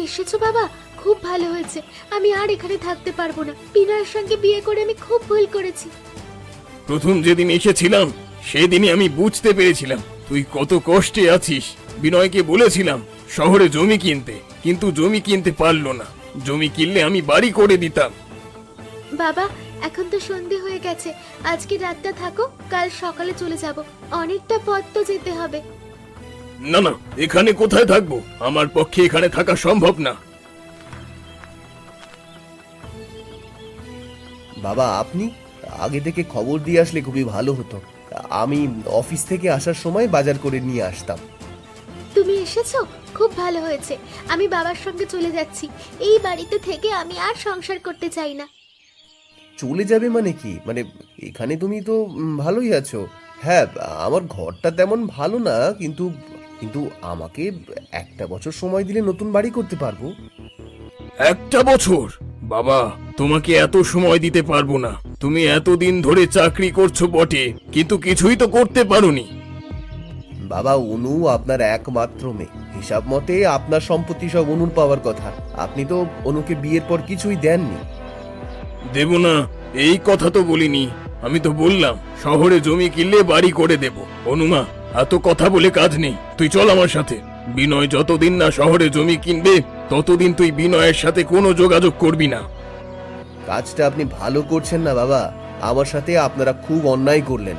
এসেছো বাবা, খুব ভালো হয়েছে। আমি আর এখানে থাকতে পারবো না। বিনয়ের সঙ্গে বিয়ে করে আমি খুব ভুল করেছি। প্রথম যেদিন এসেছিলাম সেদিনই আমি বুঝতে পেরেছিলাম তুই কত কষ্টে আছিস। বিনয়কে বলেছিলাম শহরে জমি কিনতে, কিন্তু জমি কিনতে পারলো না। জমি কিনলে আমি বাড়ি করে দিতাম। বাবা, এখন তো সন্ধে হয়ে গেছে। আজকে রাতটা থাকো, কাল সকালে চলে যাব। অনেকটা পথ তো যেতে হবে। না না, এখানে কোথায় থাকবো? আমার পক্ষে এখানে থাকা সম্ভব না। বাবা, আপনি আগে থেকে খবর দিয়ে আসলে খুবই ভালো হতো। আমি অফিস থেকে আসার সময় বাজার করে নিয়ে আসতাম। তুমি এসেছো, খুব ভালো হয়েছে। আমি বাবার সঙ্গে চলে যাচ্ছি। এই বাড়িতে থেকে আমি আর সংসার করতে চাই না। চলে যাবে মানে কি? মানে এখানে তুমি তো ভালোই আছো। হ্যাঁ, আমার ঘরটা তেমন ভালো না, কিন্তু কিন্তু আমাকে একটা বছর সময় দিলে নতুন বাড়ি করতে পারবো। একটা বছর? বাবা, তোমাকে এত সময় দিতে পারবো না। তুমি এতদিন ধরে চাকরি করছো বটে, কিন্তু কিছুই তো করতে পারোনি। বাবা, অনু আপনার একমাত্র মেয়ে। হিসাব মতে আপনার সম্পত্তি সব অনুর পাওয়ার কথা। আপনি তো অনুকে বিয়ের পর কিছুই দেননি। দেব না এই কথা তো বলিনি। আমি তো বললাম শহরে জমি কিনলে বাড়ি করে দেব। অনুমা, এত কথা বলে কাজ নেই। তুই চল আমার সাথে। বিনয় যতদিন না শহরে জমি কিনবে ততদিন তুই বিনয়ের সাথে কোনো যোগাযোগ করবি না। কাজটা আপনি ভালো করছেন না বাবা। আমার সাথে আপনারা খুব অন্যায় করলেন।